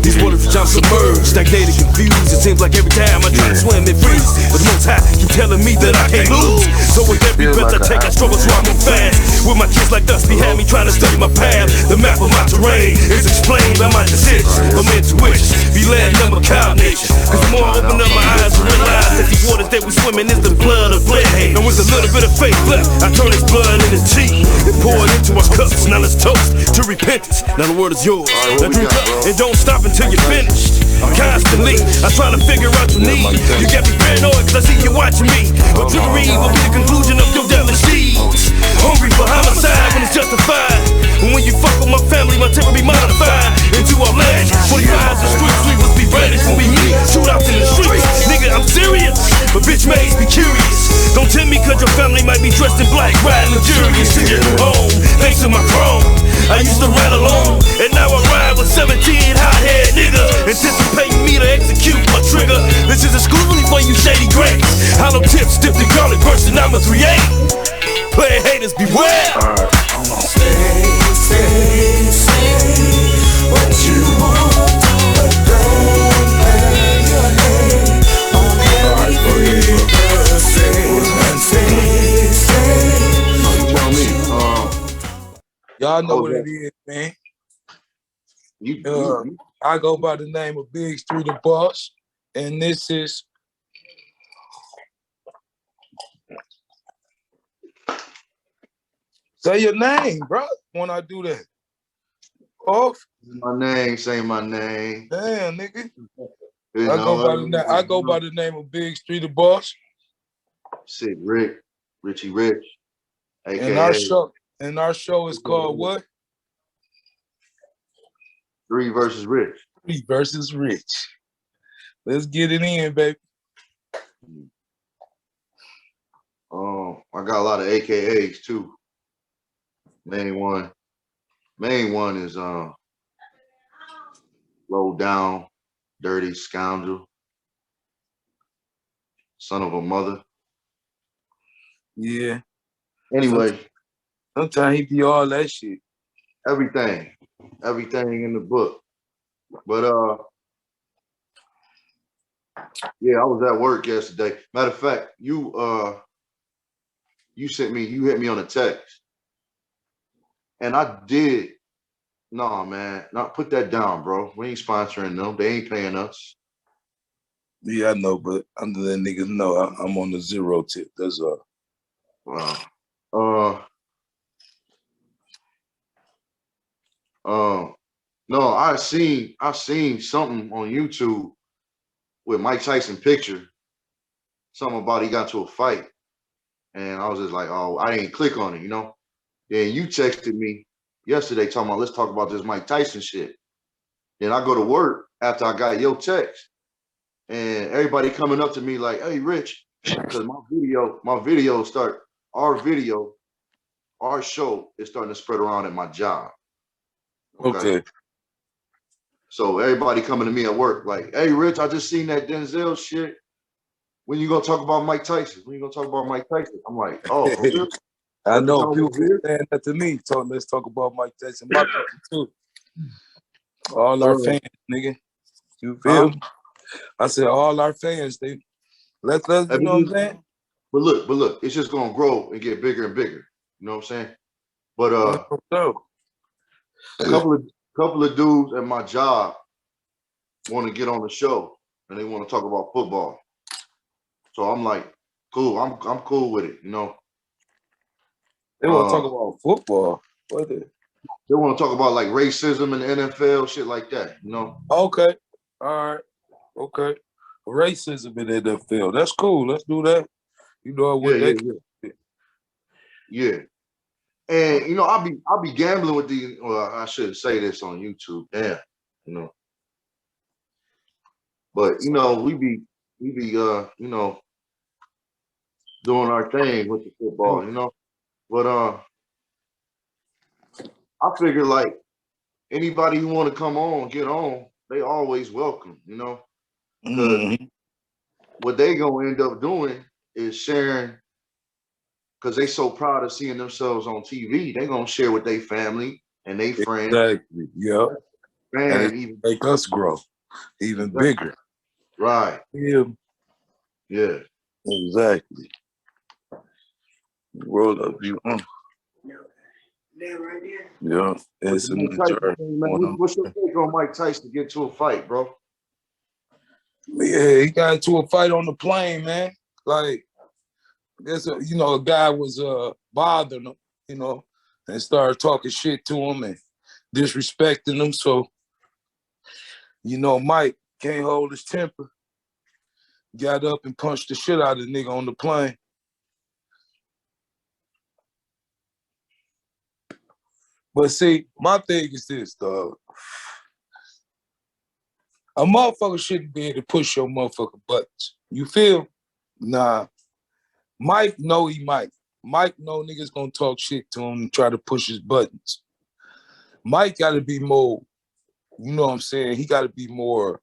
These waters which I'm submerged, stagnated, confused. It seems like every time I try to swim, it freezes. But the most high keep telling me that I can't lose. So with every breath I take, I struggle so I move fast. With my kids like Dusty had me trying to study my path. The map of my terrain is explained by my decisions. My intuitions be led to my cow nature. Cause the more I open up my eyes and realize that these waters that we swim in is the blood of blood. And with a little bit of faith left, I turn this blood into tea and pour it into our cups. Now let's toast to repentance. Now the word is yours. Now drink up and don't stop until you're finished. Constantly, I try to figure out your need. You got me paranoid cause I see you watching me. But trickery will be the conclusion of your devilish deeds. Hungry for homicide when it's justified. And when you fuck with my family, my temper be modified into our legend. 45s and street sweepers be ready when we meet. Shootouts in the streets, nigga, I'm serious. But bitch maids be curious. Don't tell me cause your family might be dressed in black, riding luxurious to get home. Thanks to my chrome, I used to ride alone, and now I ride with 17 hot-head niggas, anticipating me to execute my trigger. This is exclusively for you shady grapes. Hollow tips dipped in garlic, bursting out my 3-8. Player haters beware. Say what you want, but don't lay your head on everything Y'all know what it is, man. I go by the name of Big Street the Boss, and this is say your name, bro. When I do that, off my name, say my name. Damn, nigga. I go by the name of Big Street the Boss. Sick Rick, Richie Rich. AKA. And our show is called what? 3 versus Rich. 3 versus Rich. Let's get it in, baby. I got a lot of AKAs too. Main one is low down, dirty scoundrel, son of a mother. Yeah. Anyway. Sometimes he be all that shit. Everything in the book. But yeah, I was at work yesterday. Matter of fact, you hit me on a text. And I did. Nah, man. Not put that down, bro. We ain't sponsoring them. They ain't paying us. Yeah, I know, but I'm letting niggas know I'm on the 0 tip. That's all. Wow. No, I seen something on YouTube with Mike Tyson picture. Something about he got to a fight. And I was just like, oh, I didn't click on it, you know? Then you texted me yesterday talking about, let's talk about this Mike Tyson shit. Then I go to work after I got your text. And everybody coming up to me like, hey, Rich, because our show is starting to spread around at my job. Okay. So everybody coming to me at work like, hey, Rich, I just seen that Denzel shit. When you gonna talk about Mike Tyson? I'm like, oh, okay. I know people saying that to me. So let's talk about Mike Tyson. My people too. All our fans, nigga. You feel me? I said all our fans, let's you know what I'm saying? But look, it's just gonna grow and get bigger and bigger. You know what I'm saying? But a couple of dudes at my job want to get on the show and they want to talk about football. So I'm like, cool. I'm cool with it, you know. They want to talk about football. What is it? They want to talk about like racism in the NFL, shit like that, you know. Okay. All right. Okay. Racism in the NFL. That's cool. Let's do that. You know what Yeah. And you know, I'll be gambling with these. Well, I shouldn't say this on YouTube. Damn, you know. But you know, we be you know, doing our thing with the football, you know. But I figure like anybody who want to come on, get on, they always welcome, you know. Because what they gonna end up doing is sharing, because they so proud of seeing themselves on TV, they gonna share with their family and their friends. Exactly. Yeah. And Man, it even make us grow even bigger. right. Yeah, Yeah. exactly. Roll up, you. Yeah, But the it's a Mike new Tyson journey. thing, man, what's your take on Mike Tyson to get to a fight, bro? Yeah, he got into a fight on the plane, man. Like, there's a guy was bothering him, and started talking shit to him and disrespecting him. So, Mike can't hold his temper. Got up and punched the shit out of the nigga on the plane. But see, my thing is this, dog. A motherfucker shouldn't be able to push your motherfucking buttons. You feel? Nah. Mike know he might. Mike know niggas gonna talk shit to him and try to push his buttons. Mike gotta be more, you know what I'm saying? He gotta be more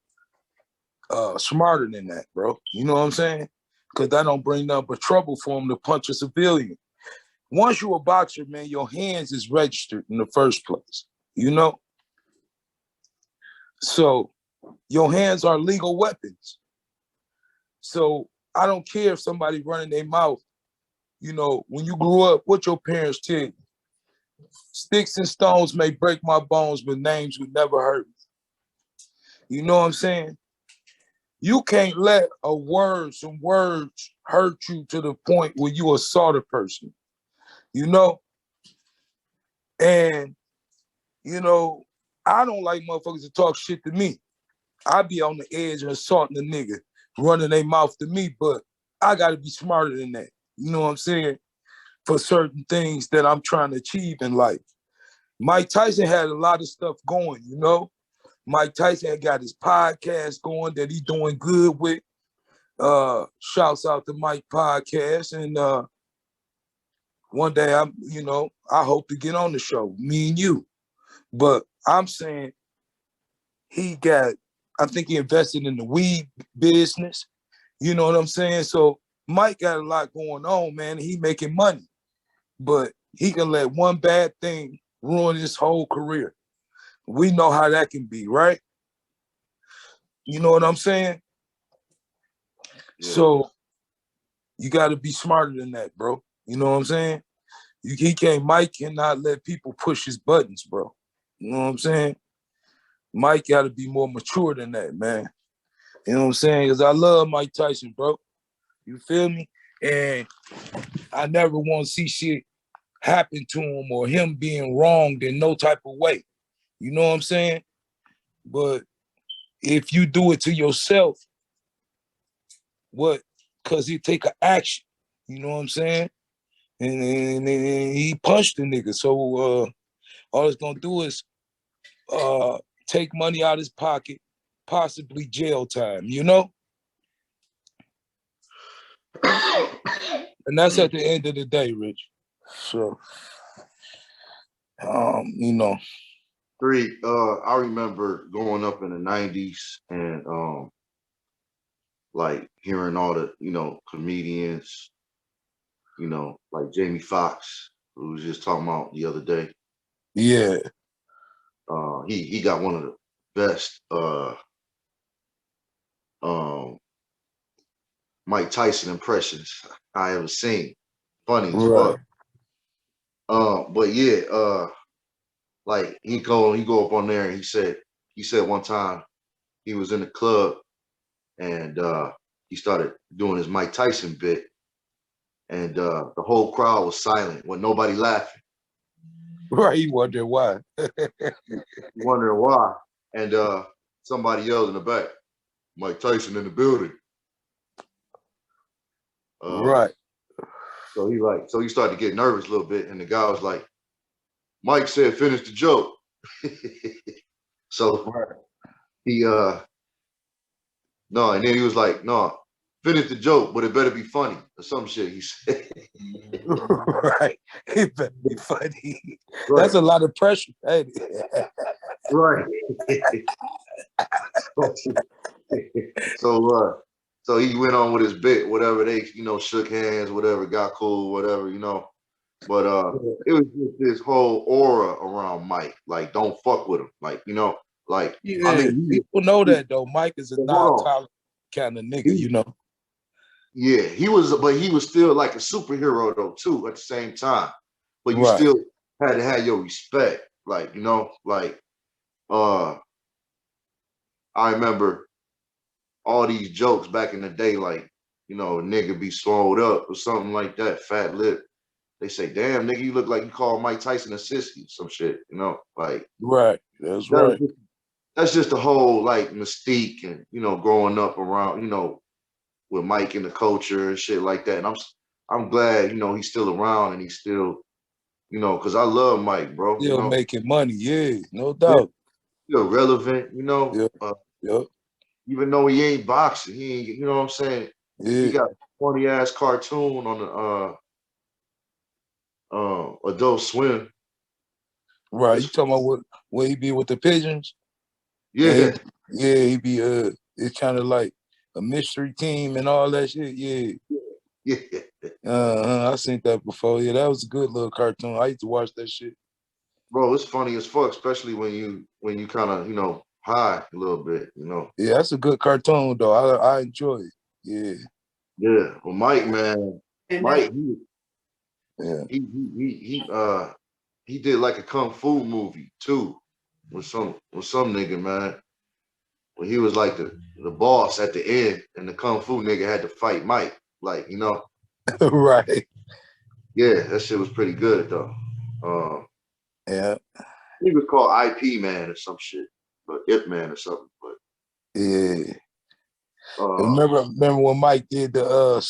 smarter than that, bro. You know what I'm saying? Because that don't bring nothing but trouble for him to punch a civilian. Once you a boxer, man, your hands is registered in the first place, you know? So your hands are legal weapons. So I don't care if somebody running their mouth, when you grew up, what your parents tell you? Sticks and stones may break my bones, but names would never hurt me. You know what I'm saying? You can't let some words hurt you to the point where you assault a person, you know? And, I don't like motherfuckers to talk shit to me. I be on the edge of assaulting a nigga, running their mouth to me, but I gotta be smarter than that. You know what I'm saying? For certain things that I'm trying to achieve in life. Mike Tyson had a lot of stuff going, you know? Mike Tyson had got his podcast going that he's doing good with. Shouts out to Mike Podcast. And one day I hope to get on the show, me and you. But I'm saying I think he invested in the weed business. You know what I'm saying? So Mike got a lot going on, man. He making money. But he can let one bad thing ruin his whole career. We know how that can be, right? You know what I'm saying? Yeah. So you got to be smarter than that, bro. You know what I'm saying? Mike cannot let people push his buttons, bro. You know what I'm saying? Mike got to be more mature than that, man. You know what I'm saying? Because I love Mike Tyson, bro. You feel me? And I never want to see shit happen to him or him being wronged in no type of way. You know what I'm saying? But if you do it to yourself, because he take an action. You know what I'm saying? And he punched the nigga. So all it's gonna do is take money out of his pocket, possibly jail time, you know? And that's at the end of the day, Rich. So, you know. I remember growing up in the 90s and like hearing all the, comedians, like Jamie Foxx, who was just talking about the other day. Yeah. He got one of the best Mike Tyson impressions I ever seen. Funny as fuck. But yeah, like he go up on there and he said one time he was in the club and he started doing his Mike Tyson bit and the whole crowd was silent with nobody laughing. Right, he wondered why. Wondering why. And somebody yelled in the back, Mike Tyson in the building. Right. So he started to get nervous a little bit, and the guy was like, Mike said finish the joke. So he no, and then he was like, no, finish the joke, but it better be funny or some shit, he said. Right. It better be funny. Right. That's a lot of pressure. Right. So he went on with his bit, whatever they, shook hands, whatever, got cool, whatever, But it was just this whole aura around Mike, like don't fuck with him, like Like, I Yeah, mean, people know that though. Mike is a hold on. non-tolerant kind of nigga, He, you know. yeah, but he was still like a superhero though too at the same time. But you Right. still had to have your respect, like like uh, I remember all these jokes back in the day, like a nigga be swole up or something like that, fat lip. They say, "Damn, nigga, you look like you call Mike Tyson a sissy," some shit, like Right. That's that right. was that's just the whole like mystique and growing up around with Mike and the culture and shit like that. And I'm glad he's still around and he's still because I love Mike, bro. Still making money, yeah, no Yeah, doubt. still relevant. Yep. Yep. Even though he ain't boxing, he ain't. You know what I'm saying? He Yeah. got a funny ass cartoon on the Adult Swim. Right. You It's talking about what he be with the pigeons? And yeah, he be it's kind of like a mystery team and all that shit. Yeah. yeah, I seen that before. Yeah, that was a good little cartoon. I used to watch that shit. bro. It's funny as fuck, especially when you kind of high a little bit. Yeah, that's a good cartoon though. I enjoy it. Yeah. Yeah. Well, Mike, man, Mike, Yeah. he did like a kung fu movie too with some nigga, man. When he was like the boss at the end, and the kung fu nigga had to fight Mike. Like, Right. yeah, that shit was pretty good though. Yeah. He was called IP Man or some shit, but Ip Man or something. But Yeah. uh, Remember when Mike did the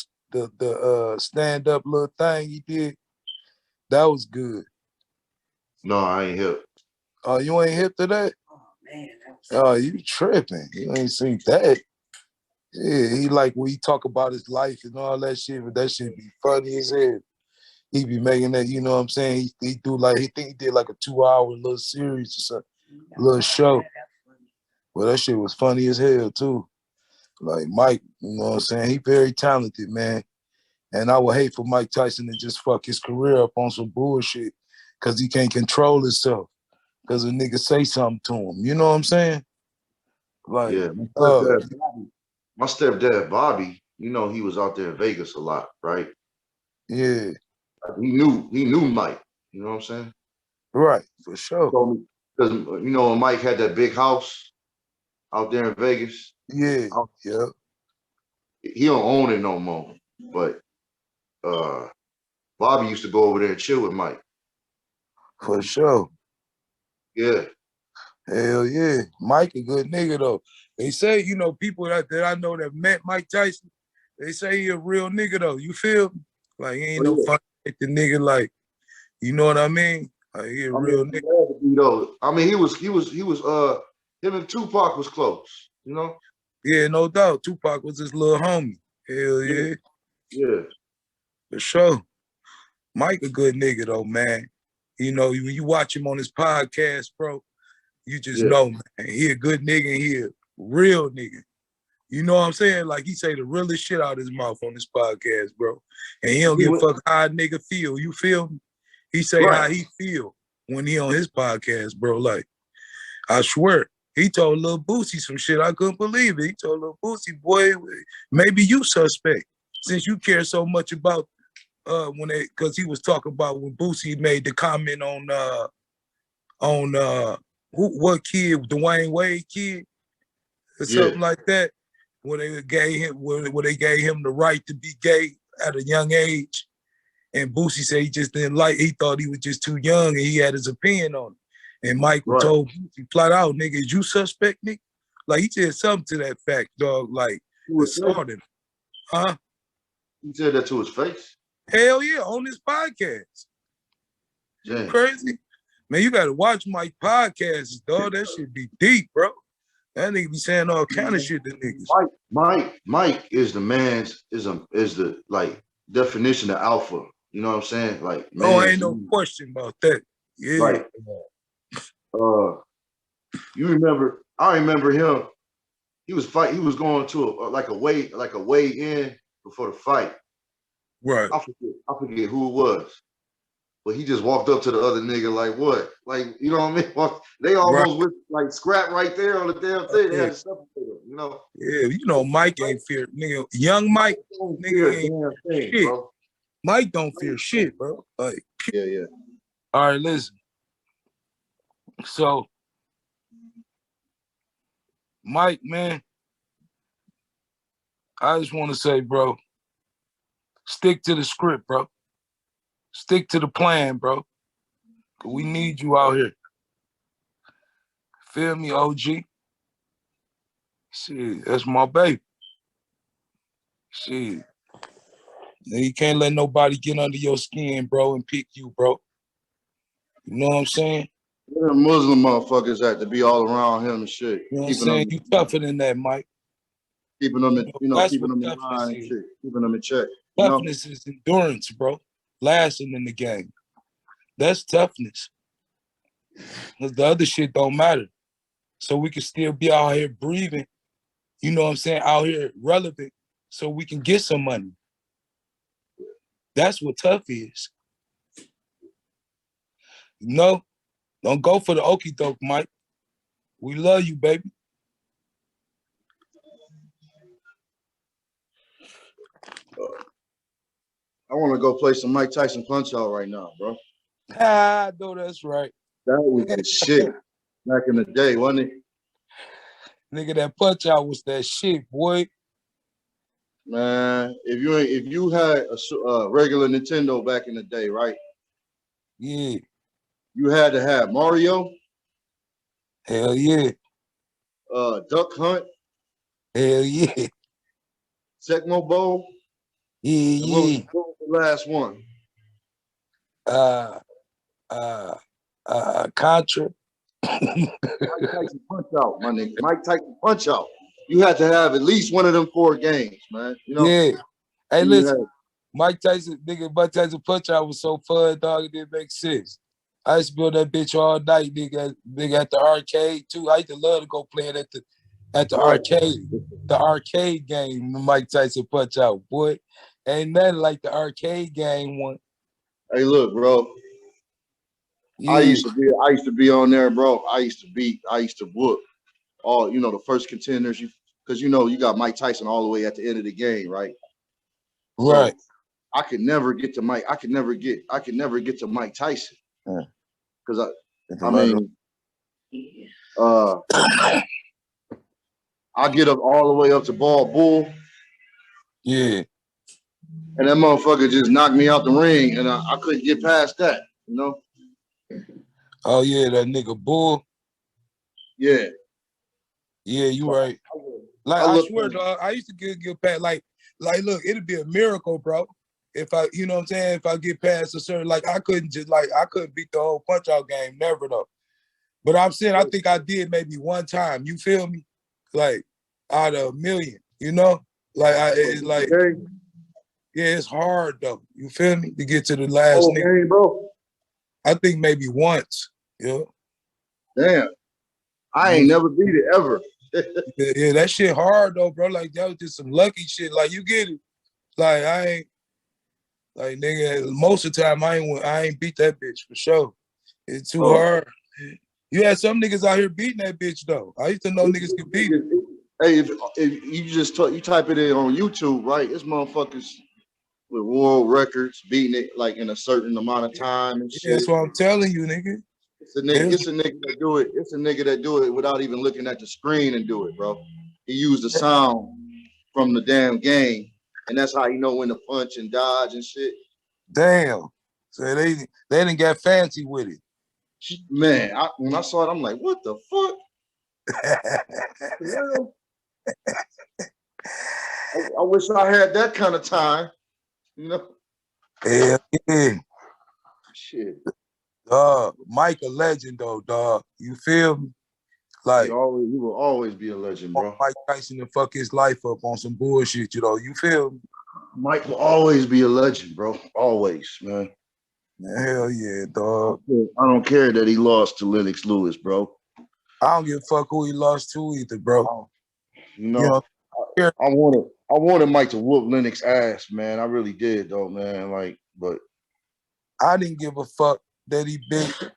stand up little thing he did? That was good. no, I ain't hip. Oh, you ain't hip to that? Oh, you tripping. You ain't seen that. Yeah, he like when he talk about his life and all that shit, but that shit be funny as hell. He be making that, you know what I'm saying? He do like, he think he did like a 2-hour little series or something, little show. Well, that shit was funny as hell too. Like Mike, you know what I'm saying? He very talented, man. And I would hate for Mike Tyson to just fuck his career up on some bullshit because he can't control himself. Because a nigga say something to him. You know what I'm saying? Like, Yeah, my stepdad Bobby. He was out there in Vegas a lot, right? yeah, He knew Mike. You know what I'm saying? right, for He sure. told me because when Mike had that big house out there in Vegas. Yeah, I- yeah, He don't own it no more, but uh, Bobby used to go over there and chill with Mike. for sure. Yeah, Hell yeah. Mike a good nigga though. They say, people that I know that met Mike Tyson, they say he a real nigga though. You feel me? Like he oh ain't no yeah. fucking the nigga like, you know what I mean? Like he a I mean, real he nigga. had to be though. I mean, he was him and Tupac was close. Yeah, no doubt. Tupac was his little homie. Hell Yeah, yeah, yeah, for sure. Mike a good nigga though, man. When you watch him on his podcast, bro, you just yeah. know, man, he a good nigga and he a real nigga. You know what I'm saying? Like he say the realest shit out his mouth on this podcast, bro. And he don't He give a went fuck how a nigga feel. You feel me? He say right. how he feel when he on his podcast, bro. Like, I swear. He told Lil Boosie some shit. I couldn't believe it. He told Lil Boosie, boy, maybe you suspect. Since you care so much about because he was talking about when Boosie made the comment on what kid, Dwayne Wade kid or Yeah, something like that, where they gave him the right to be gay at a young age. And Boosie said he just didn't he thought he was just too young and he had his opinion on it. And Michael right. told Boosie flat out, nigga, is you suspect, nigga? Like he said something to that fact, dog, like To his face. assaulted him. Huh? He said that to his face. Hell yeah, on this podcast. You Damn. crazy? Man, you gotta watch Mike podcasts, dog. That shit be deep, bro. That nigga be saying all kind of shit to niggas. Mike is the man's is the like definition of alpha. You know what I'm saying? Like Oh, man's ain't no question about that. Yeah. like uh you remember I remember him. He was going to like a weigh in before the fight. Right. I forget who it was. but he just walked up to the other nigga like what? Like, you know what I mean? They Right. almost with like scrap right there on the damn thing. They had to separate them, you know. Yeah, you know Mike ain't fear, nigga. Young Mike, nigga ain't thing, shit. bro. Mike don't fear shit, bro. Like, yeah. All right, listen. So, Mike, man, I just want to say, bro, stick to the script, bro. Stick to the plan, bro. We need you out here. Feel me, OG? Shit, that's my baby. Shit. You can't let nobody get under your skin, bro, and pick you, bro. You know what I'm saying? Where the Muslim motherfuckers at to be all around him and shit. You know what I'm saying? You tougher than that, Mike. Keeping them in, That's keeping what them in toughness line and is. shit. Keeping them in check. Toughness is endurance, bro. Lasting in the game. That's toughness. Because the other shit don't matter. So we can still be out here breathing, you know what I'm saying, out here relevant, so we can get some money. That's what tough is. No, don't go for the okie doke, Mike. We love you, baby. I want to go play some Mike Tyson Punch Out right now, bro. Ah, no, that's right. That was the shit back in the day, wasn't it? Nigga, that Punch Out was that shit, boy. Man, if you had a regular Nintendo back in the day, right? Yeah. You had to have Mario. Hell yeah. Duck Hunt. Hell yeah. Tecmo Bowl. Yeah. What was the last one? Contra. Mike Tyson Punch Out, my nigga. Mike Tyson Punch Out. You had to have at least one of them 4 games, man. You know? Yeah. Hey, listen. Mike Tyson Punch Out was so fun, dog, it didn't make sense. I used to build that bitch all night, nigga at the arcade too. I used to love to go play it at the arcade. The arcade game, the Mike Tyson Punch Out, boy. Ain't nothing like the arcade game one. Hey, look, bro. Yeah. I used to be on there, bro. I used to whoop all, the first contenders, because you got Mike Tyson all the way at the end of the game, right? Right. So I could never get to Mike. I could never get to Mike Tyson. Because I get up all the way up to Ball Bull. Yeah. And that motherfucker just knocked me out the ring, and I couldn't get past that, you know? Oh, yeah, that nigga Bull. Yeah. Yeah, you right. Like, I swear, dog, I used to get past, like, look, it'd be a miracle, bro. If I, you know what I'm saying, if I get past a certain, like, I couldn't beat the whole Punch Out game, never, though. But I'm saying, I think I did maybe one time, you feel me? Like, out of a million, you know? Like, it's like, yeah, it's hard, though. You feel me? To get to the last nigga. Game, bro. I think maybe once, yeah. Damn. I ain't never beat it, ever. Yeah, that shit hard, though, bro. Like, that was just some lucky shit. Like, you get it. Like, I ain't, like, nigga, most of the time, I ain't beat that bitch, for sure. It's too hard. You had some niggas out here beating that bitch, though. I used to know niggas could beat it. Hey, if you type it in on YouTube, right? It's motherfuckers with world records beating it like in a certain amount of time and shit. Yeah, that's what I'm telling you, nigga. It's a nigga that do it. It's a nigga that do it without even looking at the screen and do it, bro. He used the sound from the damn game, and that's how you know when to punch and dodge and shit. Damn. So they didn't get fancy with it. Man, when I saw it, I'm like, what the fuck? I wish I had that kind of time, you know? Yeah. Shit. Mike a legend though, dog. You feel me? Like he will always be a legend, bro. Mike Tyson to fuck his life up on some bullshit, you know. You feel me? Mike will always be a legend, bro. Always, man. Hell yeah, dog. I don't care that he lost to Lennox Lewis, bro. I don't give a fuck who he lost to either, bro. You know I wanted Mike to whoop Lennox ass, man. I really did, though, man. Like, but I didn't give a fuck that he bit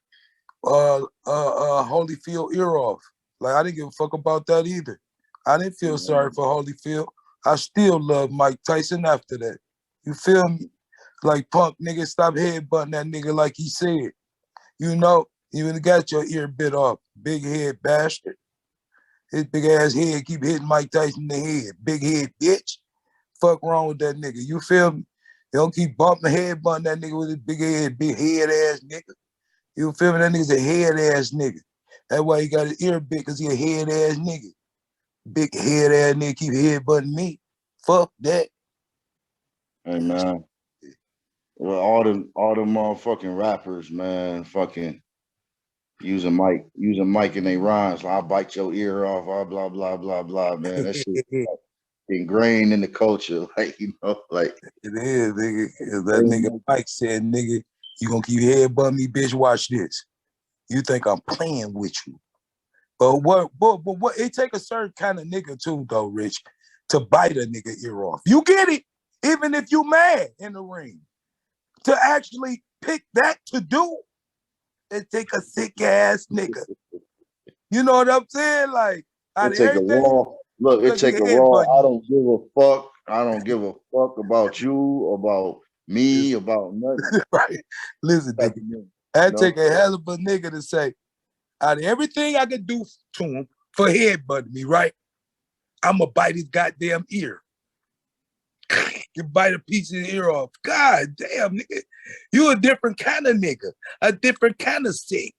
Holyfield ear off. Like I didn't give a fuck about that either. I didn't feel sorry for Holyfield. I still love Mike Tyson after that. You feel me? Like punk nigga, stop headbutting that nigga like he said. You know, you even got your ear bit off, big head bastard. His big ass head keep hitting Mike Tyson in the head. Big head bitch. Fuck wrong with that nigga. You feel me? You don't keep bumping headbutting that nigga with his big head ass nigga. You feel me? That nigga's a head ass nigga. That's why he got his ear big, cause he a head ass nigga. Big head ass nigga keep headbutting me. Fuck that. Hey man. Well, all the motherfucking rappers, man, fucking using Mike in their rhymes. I'll bite your ear off, blah blah blah blah, man. That shit like, ingrained in the culture, like like it is, nigga. That nigga Mike said, nigga, you gonna keep headbutting me, bitch? Watch this. You think I'm playing with you? But what? It take a certain kind of nigga too, though, Rich, to bite a nigga ear off. You get it, even if you mad in the ring. To actually pick that to do, it take a sick ass nigga. You know what I'm saying? Like, it take a raw. Look, it take a raw. I don't give a fuck. I don't give a fuck about you, about me, about nothing. Right. Listen, nigga. That take a hell of a nigga to say, out of everything I could do to him for headbutting me, right? I'm gonna bite his goddamn ear. You bite a piece of his ear off. God damn, nigga. You a different kind of nigga. A different kind of sick.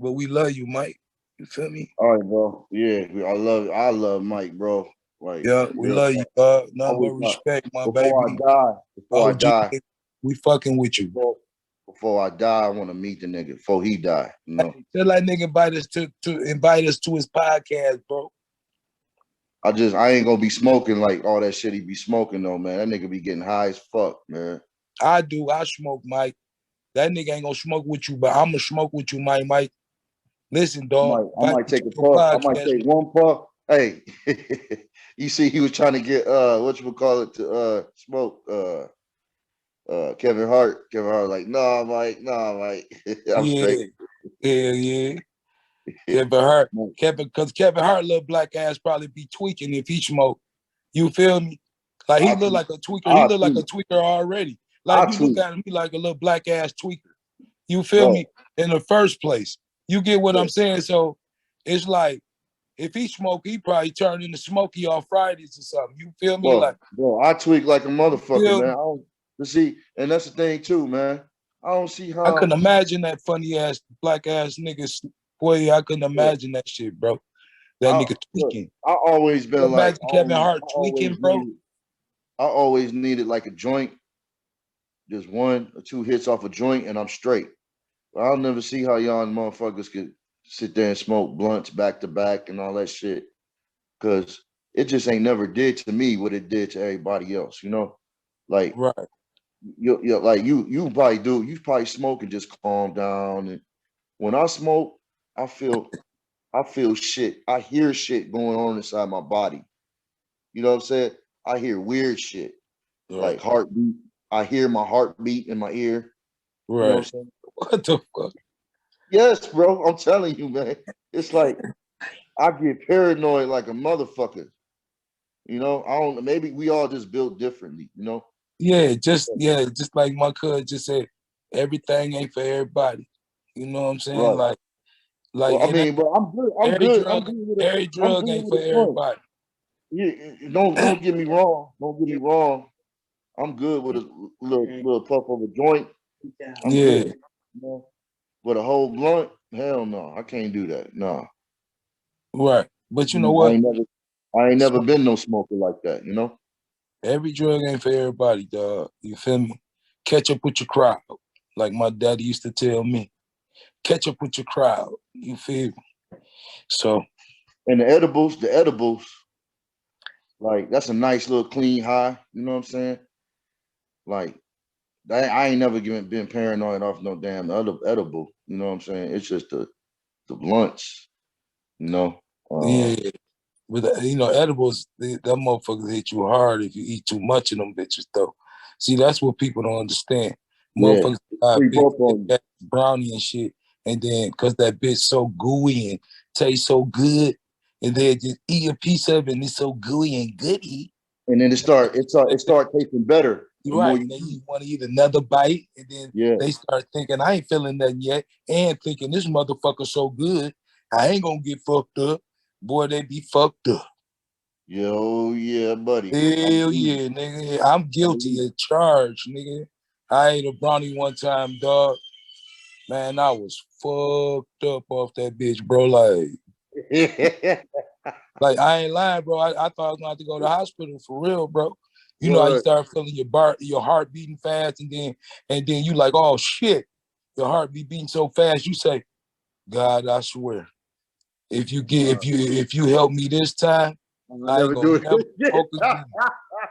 But we love you, Mike. You feel me? All right, bro. Yeah, I love Mike, bro. Like, yeah, we love you, nothing but respect, my baby. Before I die, we fucking with you. Before I die, I want to meet the nigga. Before he die, you know. Hey, tell that nigga invite us to his podcast, bro. I ain't gonna be smoking like all that shit he be smoking though, man. That nigga be getting high as fuck, man. I smoke, Mike. That nigga ain't gonna smoke with you, but I'm gonna smoke with you, Mike. Listen, dog. I might take a puff. I might take one puff. Hey, you see, he was trying to get to smoke Kevin Hart. Kevin Hart like, nah, Mike. I'm straight. Yeah. Kevin Hart. Because Kevin Hart little black ass probably be tweaking if he smoke. You feel me? Like he look like a tweaker. He look like a tweaker already. Like you look at him, he like a little black ass tweaker. You feel me? In the first place. You get what I'm saying? So it's like if he smoke, he probably turn into Smokey on Fridays or something. You feel me? Bro, I tweak like a motherfucker, man. See, and that's the thing too, man. I don't see how I couldn't imagine that funny ass black ass nigga. Boy, I couldn't imagine that shit, bro. That nigga tweaking. I always been like Kevin Hart tweaking, bro. I always needed like a joint, just 1 or 2 hits off a joint, and I'm straight. But I'll never see how y'all motherfuckers could sit there and smoke blunts back to back and all that shit, because it just ain't never did to me what it did to everybody else, you know? Like, right. You like you probably do. You probably smoke and just calm down. And when I smoke, I feel shit. I hear shit going on inside my body. You know what I'm saying? I hear weird shit, like heartbeat. I hear my heartbeat in my ear. Right. You know what I'm saying? What the fuck? Yes, bro. I'm telling you, man. It's like I get paranoid like a motherfucker. You know, I don't. Maybe we all just built differently. You know. Yeah, just like my cousin just said, everything ain't for everybody. You know what I'm saying? Right. Like well, I mean, but I'm good. Every drug ain't for everybody. Yeah, don't get me wrong. Don't get me wrong. I'm good with a little puff of a joint. I'm good. You know? But a whole blunt, hell no, I can't do that. No. Right, but you know what? I ain't never been no smoker like that. You know. Every drug ain't for everybody, dog. You feel me? Catch up with your crowd, like my daddy used to tell me. Catch up with your crowd. You feel me? So. And the edibles, like that's a nice little clean high. You know what I'm saying? Like that, I ain't never been paranoid off no damn edible. You know what I'm saying? It's just the blunts. You know. Yeah. But edibles, that motherfuckers hit you hard if you eat too much of them bitches, though. See, that's what people don't understand. Yeah. Motherfuckers Creep big up on you. brownie and shit. And then cause that bitch so gooey and tastes so good, and then just eat a piece of it and it's so gooey and goody. And then it start tasting better the more Right. you Then eat. you want to eat another bite, and then Yeah. they start thinking, I ain't feeling nothing yet, and thinking this motherfucker so good, I ain't gonna get fucked up. Boy, they be fucked up. Yo, yeah, buddy. Hell yeah, nigga. I'm guilty as charged, nigga. I ate a brownie one time, dog. Man, I was fucked up off that bitch, bro. Like I ain't lying, bro. I thought I was gonna have to go to the hospital for real, bro. You know how you What? start feeling your heart beating fast, and then you like, oh shit, your heart be beating so fast. You say, God, I swear, if you help me this time, I'll I ain't never gonna do it. never smoke again.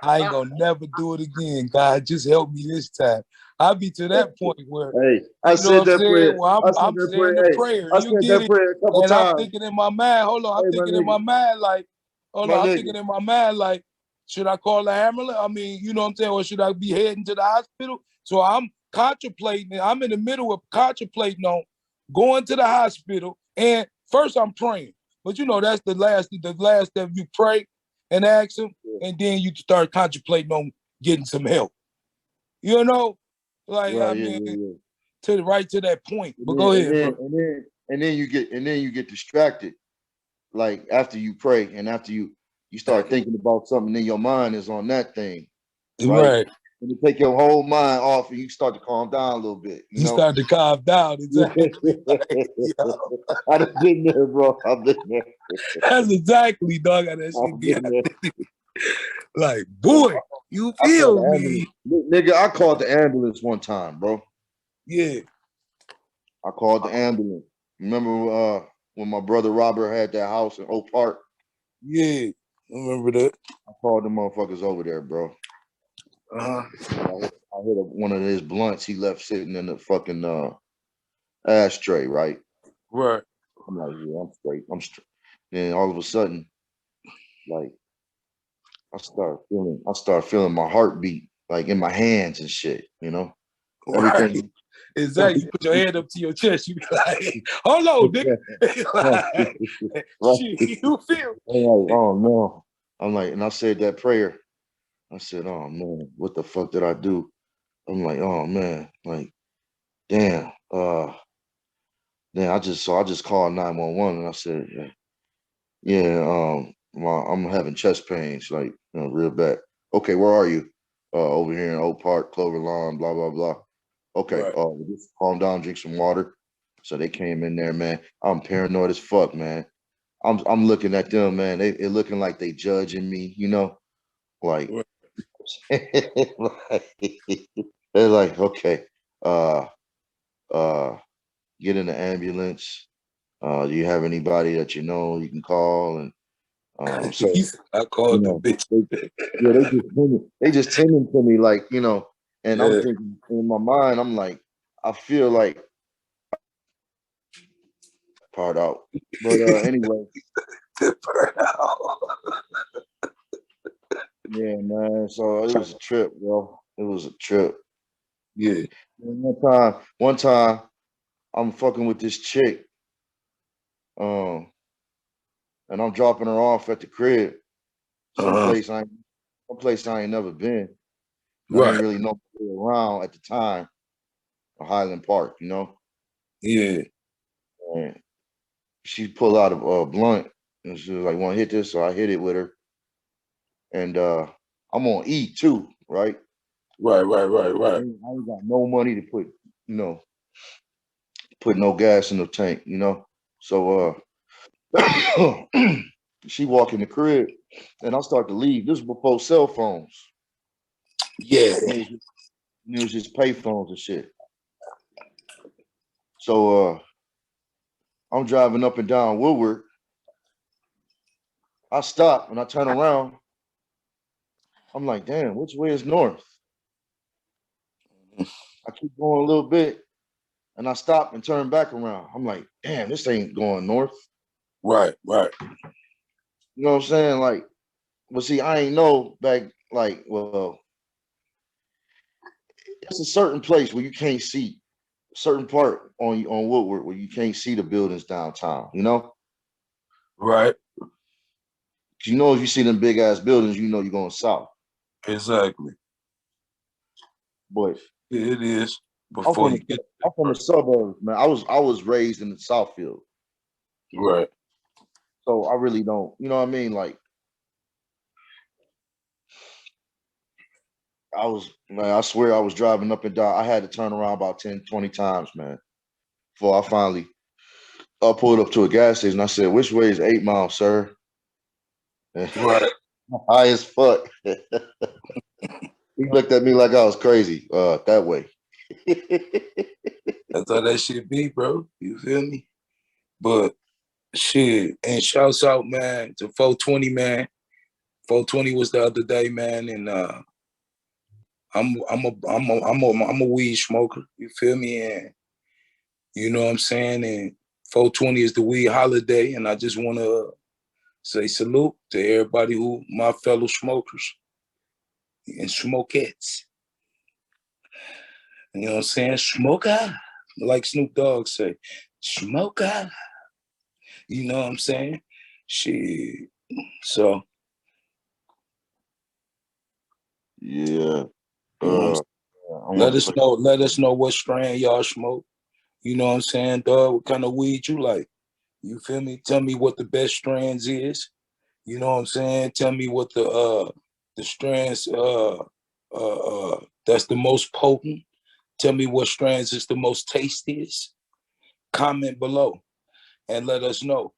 I ain't gonna never do it again. God, just help me this time. I'll be to that point where, Hey, I you know what said I'm that saying? prayer. Well, I said I'm that saying prayer. the Hey, prayer. I You said get that it? prayer a couple And I'm times. thinking in my mind, hold on, I'm Hey, my thinking in my nigga, mind like, hold my on, I'm nigga. thinking in my mind like, should I call the ambulance? I mean, you know what I'm saying? Or should I be heading to the hospital? So I'm contemplating, I'm in the middle of contemplating on going to the hospital. And first I'm praying. But you know, that's the last step. You pray and ask him, and then you start contemplating on getting some help. You know? Like, I Right, yeah, mean, yeah, yeah. to that point. And But then go and ahead, then bro. and then you get distracted. Like after you pray and after you start thinking about something, then your mind is on that thing, right? Right. And you take your whole mind off and you start to calm down a little bit, you You know? start to calm down. Exactly. Like, yo, I done been there, bro. I've been there. that's exactly, dog, how that shit I've be. been there. Like, boy, you I called feel the ambulance. me? Nigga, I called the ambulance one time, bro. Yeah. I called the ambulance. Remember when my brother Robert had that house in Oak Park? Yeah. I remember that. I called them motherfuckers over there, bro. Uh-huh. I hit one of his blunts he left sitting in the fucking ashtray, right? Right. I'm like, yeah, I'm straight. I'm straight. Then all of a sudden, like, I start feeling my heartbeat, like in my hands and shit, you know? Right. Everything. Exactly. You put your hand up to your chest, you be like, hold on, nigga. Like, shit, Right. you feel I'm like, oh no. I'm like, and I said that prayer. I said, oh man, what the fuck did I do? I'm like, oh man, like, damn. Then I just called 911 and I said, yeah, I'm having chest pains, like, real bad. Okay, where are you? Over here in Oak Park, Clover Lawn, blah blah blah. Okay, right. just calm down, drink some water. So they came in there, man. I'm paranoid as fuck, man. I'm looking at them, man. They looking like they judging me, you know, like, Right. they're like, okay, uh, uh, get in the ambulance. Do you have anybody that you know you can call? And so He said, I you called the know, bitch. yeah, they just tending to me, like, and I'm Yeah. thinking in my mind, I'm like, I feel like part out, but anyway, yeah, man. So it was a trip, bro. It was a trip. Yeah. One time, I'm fucking with this chick, um, and I'm dropping her off at the crib, Uh-huh. someplace I ain't never been. I ain't Right. really know around at the time, Highland Park, you know. Yeah. And she pulled out a blunt, and she was like, "Want to hit this?" So I hit it with her, and I'm on E too, right? Right, right, right, right. I ain't got no money to put no gas in the tank, you know. So she walk in the crib, and I start to leave. This was before cell phones. Yeah. It was just pay phones and shit. So I'm driving up and down Woodward. I stop and I turn around. I'm like, damn, which way is north? I keep going a little bit and I stop and turn back around. I'm like, damn, this ain't going north. Right, right. You know what I'm saying? Like, but see, I ain't know back, like, well, it's a certain place where you can't see a certain part on Woodward where you can't see the buildings downtown. You know, Right. you know if you see them big ass buildings, you know you're going south. Exactly. But It is. I'm Before from you the, get I'm from the suburbs, man. I was raised in the Southfield, right. so I really don't. You know what I mean? Like man. I swear I was driving up and down. I had to turn around about 10, 20 times, man, before I finally pulled up to a gas station. I said, "Which way is 8 Mile, sir?" Right. High as fuck. He looked at me like I was crazy. That way. That's how that shit be, bro. You feel me? But shit, and shouts out, man, to 420, man. 420 was the other day, man, and I'm a weed smoker. You feel me? And you know what I'm saying? And 420 is the weed holiday, and I just want to say salute to everybody who my fellow smokers and smokettes. You know what I'm saying? Smoker, like Snoop Dogg say, smoker. You know what I'm saying? Shit. So Yeah. you know what I'm saying? I want to Let us know what strain y'all smoke. You know what I'm saying, dog? What kind of weed you like? You feel me? Tell me what the best strands is. You know what I'm saying? Tell me what the strands that's the most potent. Tell me what strands is the most tastiest. Comment below and let us know.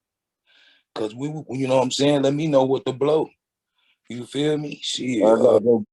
Cause we you know what I'm saying? Let me know what to blow. You feel me? I Shit. gotta go.